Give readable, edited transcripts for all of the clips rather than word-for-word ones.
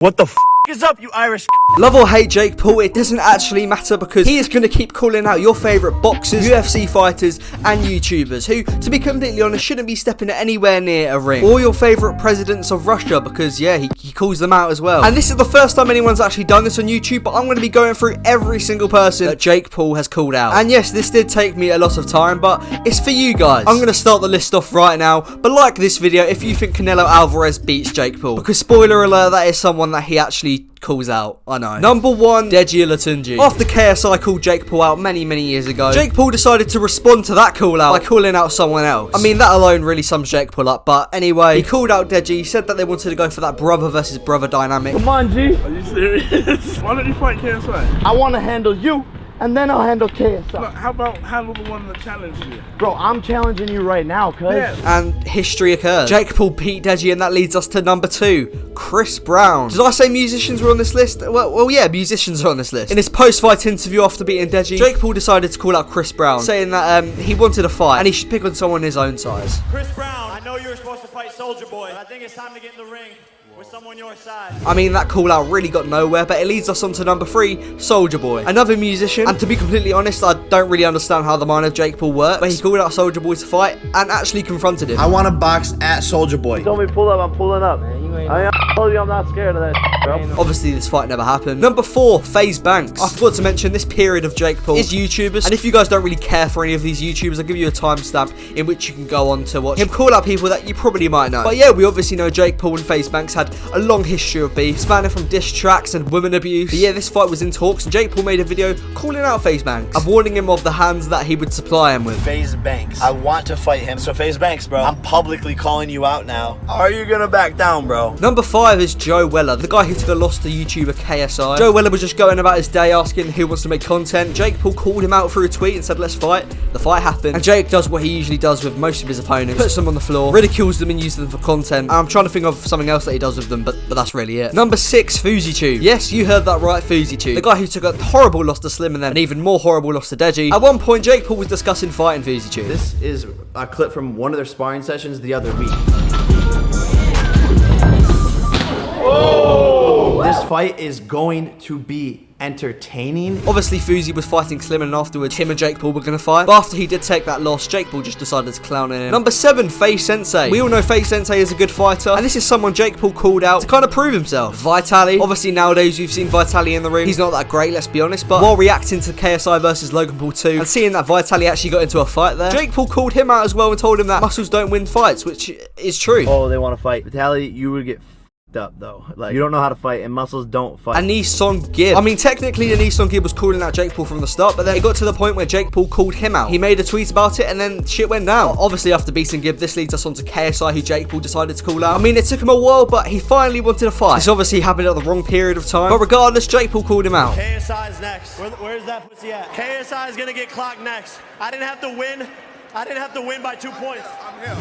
What the f is up, you Irish? Love or hate Jake Paul, it doesn't actually matter because he is going to keep calling out your favourite boxers, UFC fighters and YouTubers who, to be completely honest, shouldn't be stepping anywhere near a ring. Or your favourite presidents of Russia because, yeah, he calls them out as well. And this is the first time anyone's actually done this on YouTube, but I'm going to be going through every single person that Jake Paul has called out. And yes, this did take me a lot of time, but it's for you guys. I'm going to start the list off right now, but like this video if you think Canelo Alvarez beats Jake Paul. Because spoiler alert, that is someone that he actually calls out, I know. Number 1, Deji Olatunji. After KSI called Jake Paul out many years ago, Jake Paul decided to respond to that call out by calling out someone else. I mean, that alone really sums Jake Paul up, but anyway, he called out Deji. He said that they wanted to go for that brother versus brother dynamic. Come on, G. Are you serious? Why don't you fight KSI? I want to handle you, and then I'll handle KSI. Look, how about handle the one that challenged you? Bro, I'm challenging you right now, cuz. Yeah. And history occurs. Jake Paul beat Deji, and that leads us to number 2, Chris Brown. Did I say musicians were on this list? Well, yeah, musicians are on this list. In his post-fight interview after beating Deji, Jake Paul decided to call out Chris Brown, saying that he wanted a fight and he should pick on someone his own size. Chris Brown, I know you were supposed to fight Soldier Boy, but I think it's time to get in the ring with someone your size. I mean, that call out really got nowhere, but it leads us on to number 3, Soldier Boy. Another musician, and to be completely honest, I don't really understand how the mind of Jake Paul works, but he called out Soldier Boy to fight and actually confronted him. I want to box at Soldier Boy. You told me pull up, I'm pulling up. I told you I'm not scared of that, bro. Obviously, this fight never happened. Number 4, FaZe Banks. I forgot to mention, this period of Jake Paul is YouTubers, and if you guys don't really care for any of these YouTubers, I'll give you a timestamp in which you can go on to watch him call out people that you probably might know. But yeah, we obviously know Jake Paul and FaZe Banks had a long history of beef, spanning from diss tracks and women abuse. But yeah, this fight was in talks, and Jake Paul made a video calling out FaZe Banks and warning him of the hands that he would supply him with. FaZe Banks. I want to fight him. So FaZe Banks, bro, I'm publicly calling you out now. Are you gonna back down, bro? Number 5 is Joe Weller, the guy who took a loss to YouTuber KSI. Joe Weller was just going about his day asking who wants to make content. Jake Paul called him out through a tweet and said, let's fight. The fight happened, and Jake does what he usually does with most of his opponents, puts them on the floor, ridicules them and uses them for content. And I'm trying to think of something else that he does with them, but that's really it. Number 6, FuziTube. Yes, you heard that right, FuziTube. The guy who took a horrible loss to Slim and then an even more horrible loss to Deji. At one point, Jake Paul was discussing fighting FuziTube. This is a clip from one of their sparring sessions the other week. This fight is going to be entertaining. Obviously, Fuzi was fighting Slim, and afterwards, him and Jake Paul were going to fight. But after he did take that loss, Jake Paul just decided to clown him. Number 7, FaZe Sensei. We all know FaZe Sensei is a good fighter, and this is someone Jake Paul called out to kind of prove himself. Vitali. Obviously, nowadays, you've seen Vitali in the ring. He's not that great, let's be honest, but while reacting to KSI versus Logan Paul 2, and seeing that Vitali actually got into a fight there, Jake Paul called him out as well and told him that muscles don't win fights, which is true. Oh, they want to fight. Vitaly, you would get up though. Like, you don't know how to fight, and muscles don't fight. And Nissan Gibb. I mean, technically, the Nissan Gibb was calling out Jake Paul from the start, but then it got to the point where Jake Paul called him out. He made a tweet about it, and then shit went down. Obviously, after beating Gibb, this leads us on to KSI, who Jake Paul decided to call out. I mean, it took him a while, but he finally wanted a fight. This obviously happened at the wrong period of time, but regardless, Jake Paul called him out. KSI's next. Where's that pussy at? KSI is gonna get clocked next. I didn't have to win. I didn't have to win by 2 points.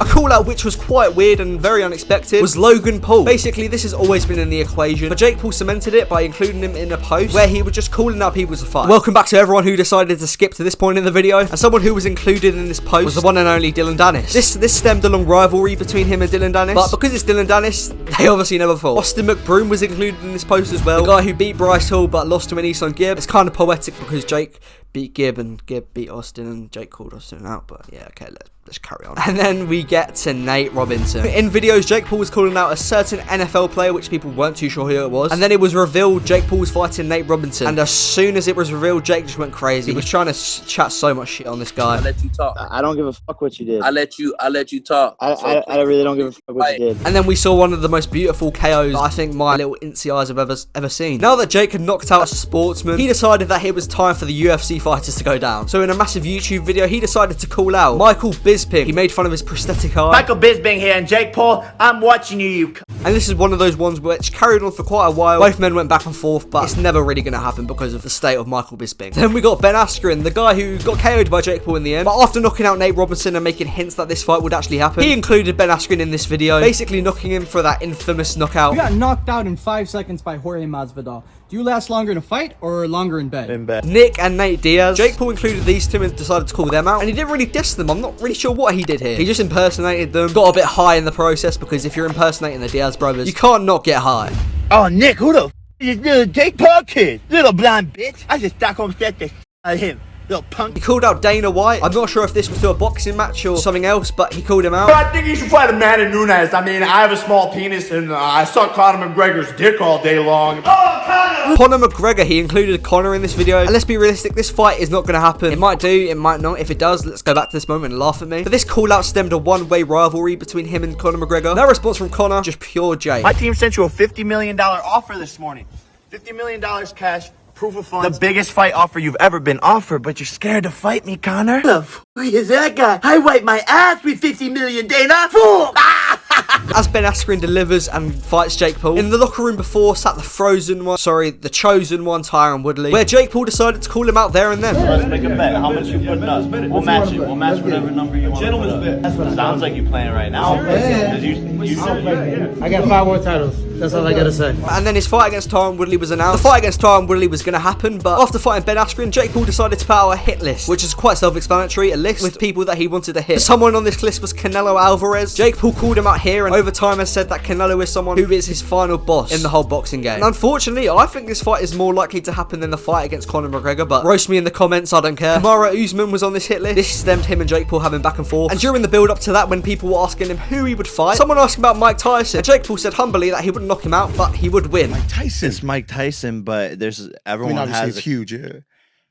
A call out which was quite weird and very unexpected was Logan Paul. Basically, this has always been in the equation, but Jake Paul cemented it by including him in a post where he was just calling out people to fight. Welcome back to everyone who decided to skip to this point in the video, and someone who was included in this post was the one and only Dylan Dennis. This stemmed a long rivalry between him and Dylan Dennis, but because it's Dylan Dennis, they obviously never fought. Austin McBroom was included in this post as well, the guy who beat Bryce Hall but lost to an Nissan Gibb. It's kind of poetic because Jake beat Gibb and Gibb beat Austin and Jake called Austin out, but yeah, okay, let's carry on. And then we get to Nate Robinson. In videos, Jake Paul was calling out a certain NFL player, which people weren't too sure who it was. And then it was revealed Jake Paul was fighting Nate Robinson. And as soon as it was revealed, Jake just went crazy. He was trying to chat so much shit on this guy. I let you talk. I don't give a fuck what you did. I let you talk. I really don't give a fuck what you did. And then we saw one of the most beautiful KOs I think my little incy eyes have ever seen. Now that Jake had knocked out a sportsman, he decided that it was time for the UFC fighters to go down. So in a massive YouTube video, he decided to call out Michael Bisping. He made fun of his prosthetic eye. Michael Bisping here, and Jake Paul, I'm watching you. And this is one of those ones which carried on for quite a while. Both men went back and forth, but it's never really going to happen because of the state of Michael Bisping. Then we got Ben Askren, the guy who got KO'd by Jake Paul in the end. But after knocking out Nate Robinson and making hints that this fight would actually happen, he included Ben Askren in this video, basically knocking him for that infamous knockout. You got knocked out in 5 seconds by Jorge Masvidal. Do you last longer in a fight or longer in bed? In bed. Nick and Nate Diaz. Jake Paul included these two and decided to call them out. And he didn't really diss them. I'm not really sure what he did here. He just impersonated them. Got a bit high in the process because if you're impersonating the Diaz Diaz brothers, you can't not get high. Oh, Nick, who the f is this little Jake Paul kid? Little blind bitch. I just Stockholm set the out of him. Little punk. He called out Dana White. I'm not sure if this was to a boxing match or something else, but he called him out. I think he should fight Amanda Nunes. I mean, I have a small penis and I suck Conor McGregor's dick all day long. Oh, Conor McGregor, he included Conor in this video. And let's be realistic, this fight is not going to happen. It might do, it might not. If it does, let's go back to this moment and laugh at me. But this call out stemmed a one-way rivalry between him and Conor McGregor. No response from Conor, just pure Jay. My team sent you a $50 million offer this morning. $50 million cash. Proof of funds. The biggest fight offer you've ever been offered, but you're scared to fight me, Connor. Who the f is that guy? I wipe my ass with 50 million, Dana. Fool! As Ben Askren delivers and fights Jake Paul, in the locker room before sat the chosen one, Tyron Woodley, where Jake Paul decided to call him out there and then. Let's make a bet. How much you putting up? We'll match it. We'll match whatever number you want. Gentleman's bet. Sounds like you're playing right now. I got 5 more titles. That's all I gotta say. And then his fight against Tyron Woodley was announced. The fight against Tyron Woodley was going to happen, but after fighting Ben Askren, Jake Paul decided to put out a hit list, which is quite self-explanatory, a list with people that he wanted to hit. Someone on this list was Canelo Alvarez. Jake Paul called him out here and over time has said that Canelo is someone who is his final boss in the whole boxing game. And unfortunately, I think this fight is more likely to happen than the fight against Conor McGregor, but roast me in the comments, I don't care. Kamaru Usman was on this hit list. This stemmed him and Jake Paul having back and forth. And during the build up to that, when people were asking him who he would fight, someone asked about Mike Tyson, and Jake Paul said humbly that he wouldn't knock him out, but he would win. It's Mike Tyson, but everyone has huge, yeah.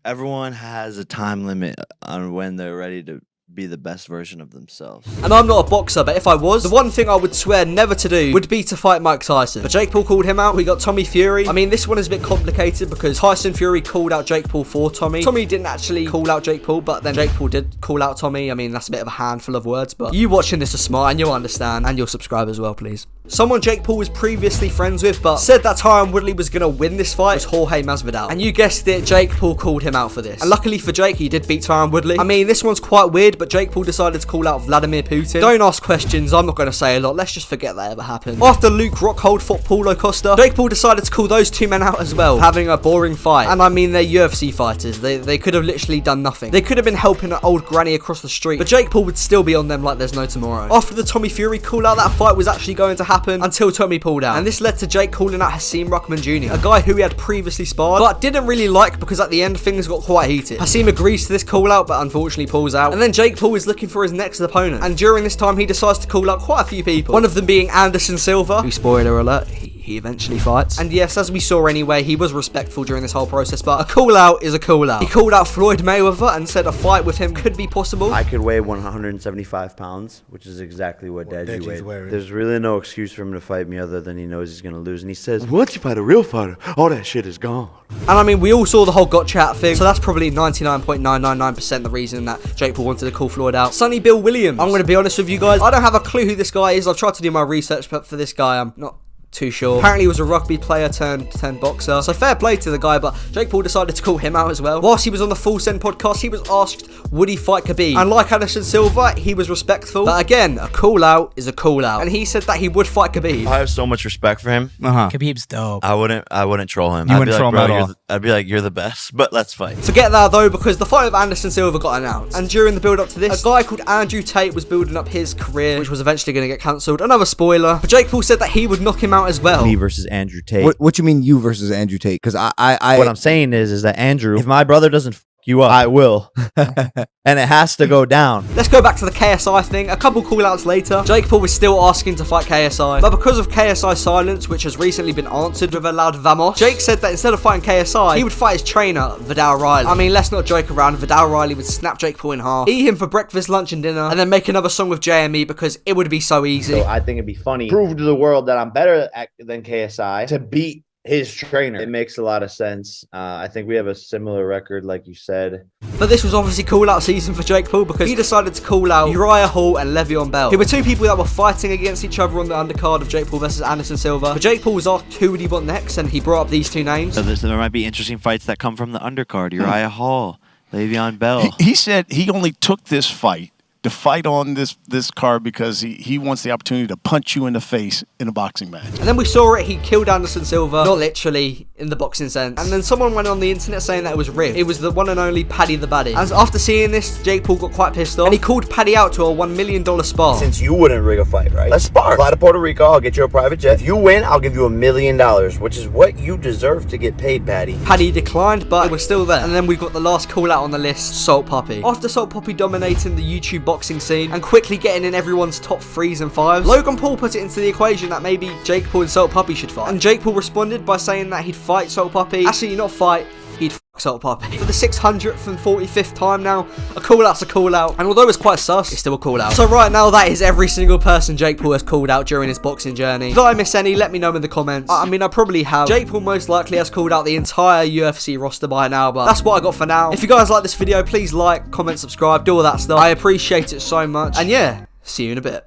Everyone has a time limit on when they're ready to be the best version of themselves. And I'm not a boxer, but if I was, the one thing I would swear never to do would be to fight Mike Tyson. But Jake Paul called him out. We got Tommy Fury. I mean, this one is a bit complicated because Tyson Fury called out Jake Paul for Tommy. Tommy didn't actually call out Jake Paul, but then Jake Paul did call out Tommy. I mean, that's a bit of a handful of words, but you watching this are smart and you'll understand, and you'll subscribe as well, please. Someone Jake Paul was previously friends with, but said that Tyron Woodley was going to win this fight was Jorge Masvidal. And you guessed it, Jake Paul called him out for this. And luckily for Jake, he did beat Tyron Woodley. I mean, this one's quite weird, but Jake Paul decided to call out Vladimir Putin. Don't ask questions, I'm not going to say a lot. Let's just forget that ever happened. After Luke Rockhold fought Paulo Costa, Jake Paul decided to call those two men out as well, having a boring fight. And I mean, they're UFC fighters. They could have literally done nothing. They could have been helping an old granny across the street, but Jake Paul would still be on them like there's no tomorrow. After the Tommy Fury call out, that fight was actually going to happen until Tommy pulled out. And this led to Jake calling out Hasim Rahman Jr., a guy who he had previously sparred, but didn't really like because at the end things got quite heated. Hasim agrees to this call out, but unfortunately pulls out. And then Jake Paul is looking for his next opponent. And during this time, he decides to call out quite a few people. One of them being Anderson Silva, who, spoiler alert, he eventually fights. And yes, as we saw anyway, he was respectful during this whole process, but a call out is a call out. He called out Floyd Mayweather and said a fight with him could be possible. I could weigh 175 pounds, which is exactly what Deji weighed. There's really no excuse for him to fight me other than he knows he's going to lose. And he says, once you fight a real fighter, all that shit is gone. And I mean, we all saw the whole gotcha out thing, so that's probably 99.999% the reason that Jake Paul wanted to call Floyd out. Sonny Bill Williams. I'm going to be honest with you guys, I don't have a clue who this guy is. I've tried to do my research, but for this guy, I'm not too sure. Apparently he was a rugby player turned boxer, so fair play to the guy, but Jake Paul decided to call him out as well. Whilst he was on the Full Send podcast, he was asked would he fight Khabib, and like Anderson Silva, he was respectful, but again, a call out is a call out, and he said that he would fight Khabib. I have so much respect for him. Khabib's dope. I wouldn't troll him. You wouldn't troll him at all. I'd be like, you're the best, but let's fight. Forget that though, because the fight with Anderson Silva got announced, and during the build up to this, a guy called Andrew Tate was building up his career, which was eventually going to get cancelled. Another spoiler, but Jake Paul said that he would knock him out as well. Me versus Andrew Tate. What you mean you versus Andrew Tate? Because what I'm saying is that Andrew, if my brother doesn't f you up, I will. And it has to go down. Let's go back to the KSI thing. A couple call outs later, Jake Paul was still asking to fight KSI, but because of KSI's silence, which has recently been answered with a loud vamos, Jake said that instead of fighting KSI, he would fight his trainer, Vidal Riley. I mean, let's not joke around. Vidal Riley would snap Jake Paul in half, eat him for breakfast, lunch and dinner, and then make another song with JME because it would be so easy. So I think it'd be funny, prove to the world that I'm better than KSI to beat his trainer. It makes a lot of sense. I think we have a similar record, like you said. But this was obviously call out season for Jake Paul because he decided to call out Uriah Hall and Le'Veon Bell, who were two people that were fighting against each other on the undercard of Jake Paul versus Anderson Silva. But Jake Paul was asked who would he want next, and he brought up these two names. So there might be interesting fights that come from the undercard. Uriah Hall, Le'Veon Bell. He said he only took this fight to fight on this card because he wants the opportunity to punch you in the face in a boxing match. And then we saw it, he killed Anderson Silva, not literally in the boxing sense. And then someone went on the internet saying that it was rigged. It was the one and only Paddy the Baddy. And after seeing this, Jake Paul got quite pissed off, and he called Paddy out to a $1 million spar. Since you wouldn't rig a fight, right? Let's spar. Fly to Puerto Rico, I'll get you a private jet. If you win, I'll give you $1 million, which is what you deserve to get paid, Paddy. Paddy declined, but it was still there. And then we've got the last call out on the list, Salt Puppy. After Salt Puppy dominating the YouTube boxing scene and quickly getting in everyone's top 3s and 5s, Logan Paul put it into the equation that maybe Jake Paul and Salt Puppy should fight. And Jake Paul responded by saying that he'd fight Salt Puppy. Actually, not fight, he'd fuck Salt Puppy. For the 645th time now, a call out's a call out. And although it's quite sus, it's still a call out. So right now, that is every single person Jake Paul has called out during his boxing journey. Did I miss any? Let me know in the comments. I mean, I probably have. Jake Paul most likely has called out the entire UFC roster by now, but that's what I got for now. If you guys like this video, please like, comment, subscribe, do all that stuff. I appreciate it so much. And yeah, see you in a bit.